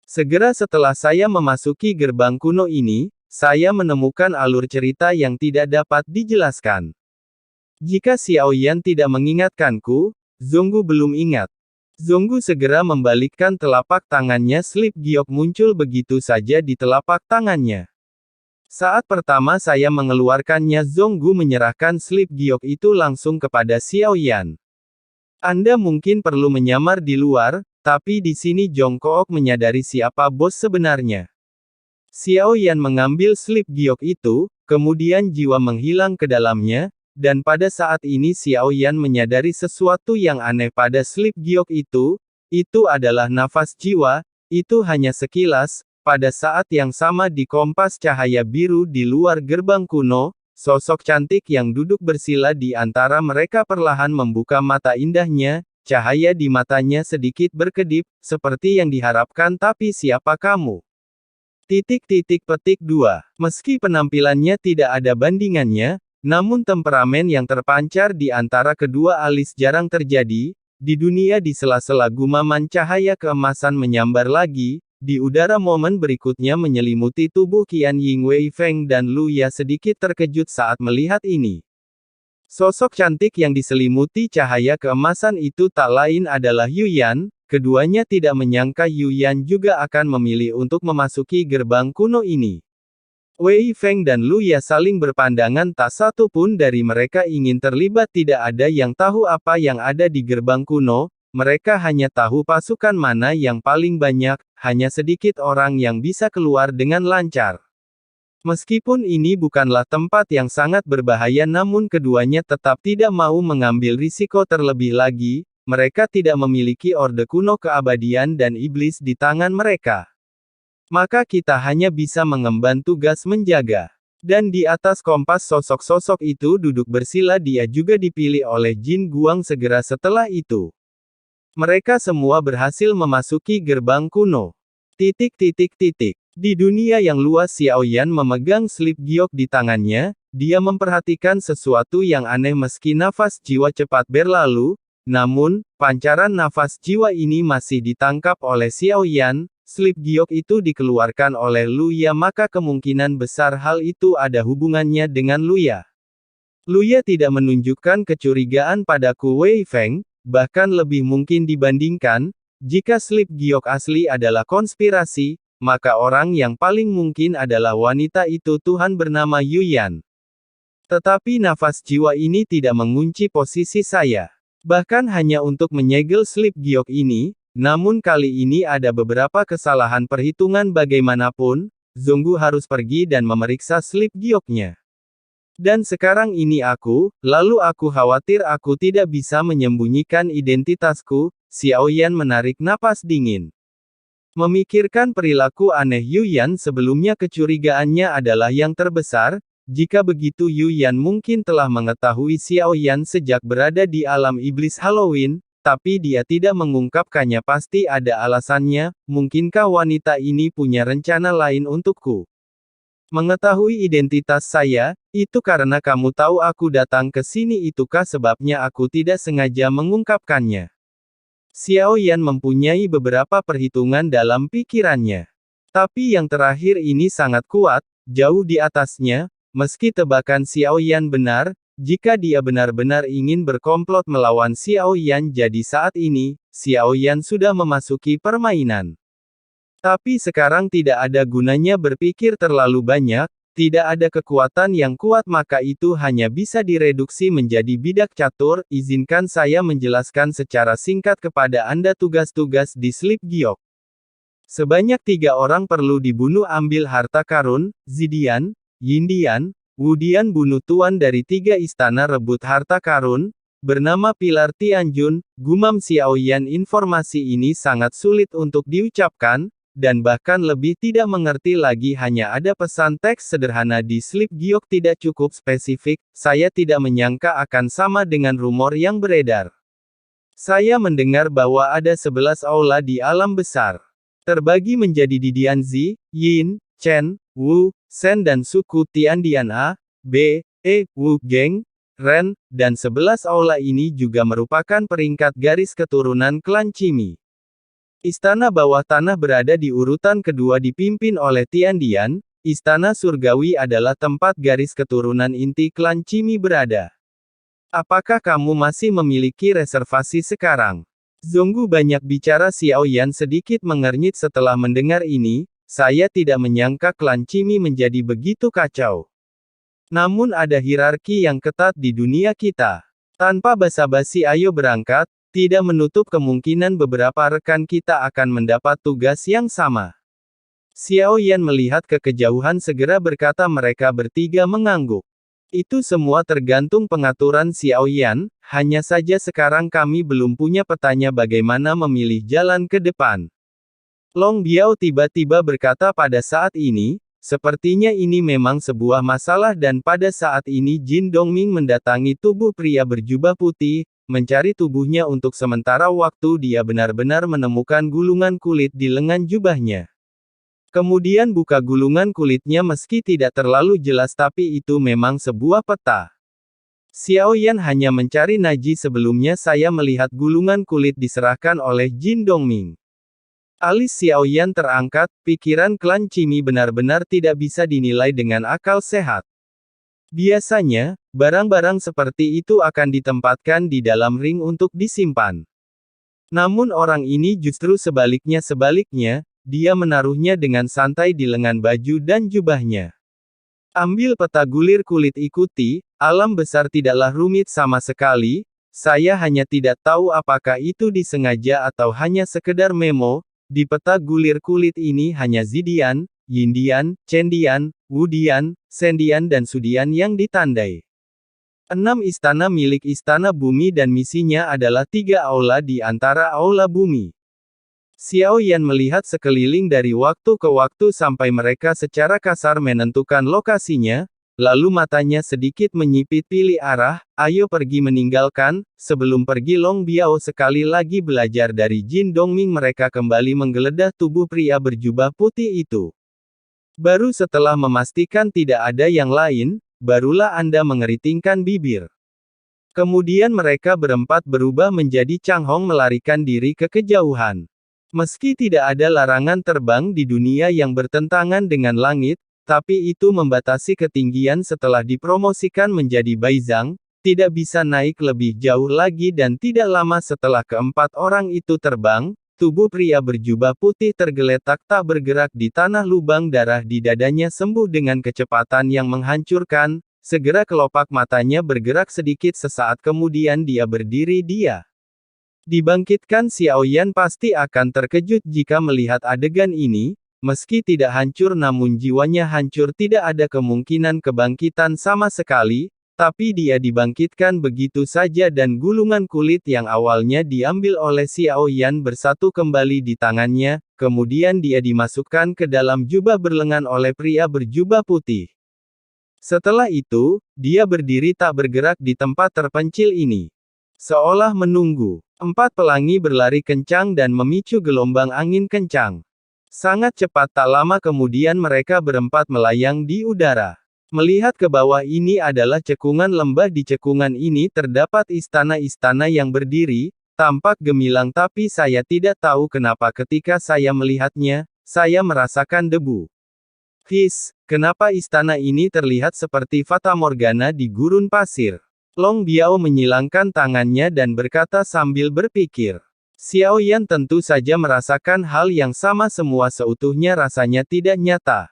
Segera setelah saya memasuki gerbang kuno ini, saya menemukan alur cerita yang tidak dapat dijelaskan. Jika Xiao Yan tidak mengingatkanku, Zonggu belum ingat. Zonggu segera membalikkan telapak tangannya. Slip giok muncul begitu saja di telapak tangannya. Saat pertama saya mengeluarkannya, Zonggu menyerahkan slip giok itu langsung kepada Xiao Yan. Anda mungkin perlu menyamar di luar, tapi di sini Jongkook menyadari siapa bos sebenarnya. Xiao Yan mengambil slip giok itu, kemudian jiwa menghilang ke dalamnya, dan pada saat ini Xiao Yan menyadari sesuatu yang aneh pada slip giok itu adalah nafas jiwa, itu hanya sekilas. Pada saat yang sama di kompas cahaya biru di luar gerbang kuno, sosok cantik yang duduk bersila di antara mereka perlahan membuka mata indahnya, cahaya di matanya sedikit berkedip, seperti yang diharapkan. Tapi siapa kamu? Petik 2. Meski penampilannya tidak ada bandingannya, namun temperamen yang terpancar di antara kedua alis jarang terjadi, di dunia di sela-sela gumaman cahaya keemasan menyambar lagi, di udara momen berikutnya menyelimuti tubuh Qian Ying Wei Feng dan Lu Ya sedikit terkejut saat melihat ini. Sosok cantik yang diselimuti cahaya keemasan itu tak lain adalah Yu Yan. Keduanya tidak menyangka Yu Yan juga akan memilih untuk memasuki gerbang kuno ini. Wei Feng dan Lu Ya saling berpandangan, tak satu pun dari mereka ingin terlibat. Tidak ada yang tahu apa yang ada di gerbang kuno, mereka hanya tahu pasukan mana yang paling banyak, hanya sedikit orang yang bisa keluar dengan lancar. Meskipun ini bukanlah tempat yang sangat berbahaya, namun keduanya tetap tidak mau mengambil risiko terlebih lagi. Mereka tidak memiliki orde kuno keabadian dan iblis di tangan mereka. Maka kita hanya bisa mengemban tugas menjaga. Dan di atas kompas sosok-sosok itu duduk bersila, dia juga dipilih oleh Jin Guang segera setelah itu. Mereka semua berhasil memasuki gerbang kuno. Di dunia yang luas, Xiao Yan memegang slip giok di tangannya, dia memperhatikan sesuatu yang aneh. Meski nafas jiwa cepat berlalu, namun, pancaran nafas jiwa ini masih ditangkap oleh Xiao Yan. Slip giok itu dikeluarkan oleh Lu Ya, maka kemungkinan besar hal itu ada hubungannya dengan Lu Ya. Lu Ya tidak menunjukkan kecurigaan padaku Wei Feng, bahkan lebih mungkin dibandingkan, jika slip giok asli adalah konspirasi, maka orang yang paling mungkin adalah wanita itu, Tuhan bernama Yu Yan. Tetapi nafas jiwa ini tidak mengunci posisi saya. Bahkan hanya untuk menyegel slip giok ini, namun kali ini ada beberapa kesalahan perhitungan. Bagaimanapun, Zonggu harus pergi dan memeriksa slip gioknya. Dan sekarang ini lalu aku khawatir aku tidak bisa menyembunyikan identitasku. Xiao Yan menarik napas dingin. Memikirkan perilaku aneh Yu Yan sebelumnya, kecurigaannya adalah yang terbesar. Jika begitu, Yu Yan mungkin telah mengetahui Xiao Yan sejak berada di alam iblis Halloween, tapi dia tidak mengungkapkannya. Pasti ada alasannya. Mungkinkah wanita ini punya rencana lain untukku? Mengetahui identitas saya, itu karena kamu tahu aku datang ke sini. Itukah sebabnya aku tidak sengaja mengungkapkannya? Xiao Yan mempunyai beberapa perhitungan dalam pikirannya. Tapi yang terakhir ini sangat kuat, jauh di atasnya. Meski tebakan Xiao Yan benar, jika dia benar-benar ingin berkomplot melawan Xiao Yan, jadi saat ini, Xiao Yan sudah memasuki permainan. Tapi sekarang tidak ada gunanya berpikir terlalu banyak, tidak ada kekuatan yang kuat, maka itu hanya bisa direduksi menjadi bidak catur. Izinkan saya menjelaskan secara singkat kepada Anda tugas-tugas di slip giok. Sebanyak 3 orang perlu dibunuh. Ambil harta karun, Zidian, Yindian, Wudian. Bunuh tuan dari 3 istana, rebut harta karun, bernama Pilar Tianjun, gumam Xiao Yan. Informasi ini sangat sulit untuk diucapkan, dan bahkan lebih tidak mengerti lagi. Hanya ada pesan teks sederhana di slip giok, tidak cukup spesifik. Saya tidak menyangka akan sama dengan rumor yang beredar. Saya mendengar bahwa ada 11 aula di alam besar. Terbagi menjadi Didianzi, Yin, Chen, Wu, Shen dan suku Tiandian A, B, E, Wu, Geng, Ren, dan 11 aula ini juga merupakan peringkat garis keturunan klan Cimi. Istana bawah tanah berada di urutan kedua dipimpin oleh Tiandian. Istana surgawi adalah tempat garis keturunan inti klan Cimi berada. Apakah kamu masih memiliki reservasi sekarang? Zonggu banyak bicara. Xiao Yan sedikit mengernyit setelah mendengar ini. Saya tidak menyangka klan Cimi menjadi begitu kacau. Namun ada hierarki yang ketat di dunia kita. Tanpa basa-basi ayo berangkat, tidak menutup kemungkinan beberapa rekan kita akan mendapat tugas yang sama. Xiao Yan melihat ke kejauhan segera berkata mereka bertiga mengangguk. Itu semua tergantung pengaturan Xiao Yan, hanya saja sekarang kami belum punya petanya bagaimana memilih jalan ke depan. Long Biao tiba-tiba berkata pada saat ini, sepertinya ini memang sebuah masalah dan pada saat ini Jin Dongming mendatangi tubuh pria berjubah putih, mencari tubuhnya untuk sementara waktu dia benar-benar menemukan gulungan kulit di lengan jubahnya. Kemudian buka gulungan kulitnya meski tidak terlalu jelas tapi itu memang sebuah peta. Xiao Yan hanya mencari Naji sebelumnya saya melihat gulungan kulit diserahkan oleh Jin Dongming. Alis Xiao Yan terangkat, pikiran klan Cimi benar-benar tidak bisa dinilai dengan akal sehat. Biasanya, barang-barang seperti itu akan ditempatkan di dalam ring untuk disimpan. Namun orang ini justru sebaliknya, dia menaruhnya dengan santai di lengan baju dan jubahnya. Ambil peta gulir kulit ikuti, alam besar tidaklah rumit sama sekali, saya hanya tidak tahu apakah itu disengaja atau hanya sekedar memo, di peta gulir kulit ini hanya Zidian, Yindian, Cendian, Wudian, Sendian dan Sudian yang ditandai. 6 istana milik Istana Bumi dan misinya adalah 3 aula di antara aula bumi. Xiao Yan melihat sekeliling dari waktu ke waktu sampai mereka secara kasar menentukan lokasinya, lalu matanya sedikit menyipit pilih arah, ayo pergi meninggalkan, sebelum pergi Long Biao sekali lagi belajar dari Jin Dongming mereka kembali menggeledah tubuh pria berjubah putih itu. Baru setelah memastikan tidak ada yang lain, barulah Anda mengeritingkan bibir. Kemudian mereka berempat berubah menjadi Chang Hong melarikan diri ke kejauhan. Meski tidak ada larangan terbang di dunia yang bertentangan dengan langit, tapi itu membatasi ketinggian setelah dipromosikan menjadi Baizhang, tidak bisa naik lebih jauh lagi dan tidak lama setelah keempat orang itu terbang, tubuh pria berjubah putih tergeletak tak bergerak di tanah lubang darah di dadanya sembuh dengan kecepatan yang menghancurkan, segera kelopak matanya bergerak sedikit sesaat kemudian dia berdiri Dibangkitkan Xiao Yan pasti akan terkejut jika melihat adegan ini, meski tidak hancur namun jiwanya hancur tidak ada kemungkinan kebangkitan sama sekali, tapi dia dibangkitkan begitu saja dan gulungan kulit yang awalnya diambil oleh Xiao Yan bersatu kembali di tangannya, kemudian dia dimasukkan ke dalam jubah berlengan oleh pria berjubah putih. Setelah itu, dia berdiri tak bergerak di tempat terpencil ini. Seolah menunggu. 4 pelangi berlari kencang dan memicu gelombang angin kencang. Sangat cepat tak lama kemudian mereka berempat melayang di udara. Melihat ke bawah ini adalah cekungan lembah di cekungan ini terdapat istana-istana yang berdiri, tampak gemilang tapi saya tidak tahu kenapa ketika saya melihatnya, saya merasakan debu. Kenapa istana ini terlihat seperti Fata Morgana di gurun pasir? Long Biao menyilangkan tangannya dan berkata sambil berpikir. Xiao Yan tentu saja merasakan hal yang sama semua seutuhnya rasanya tidak nyata.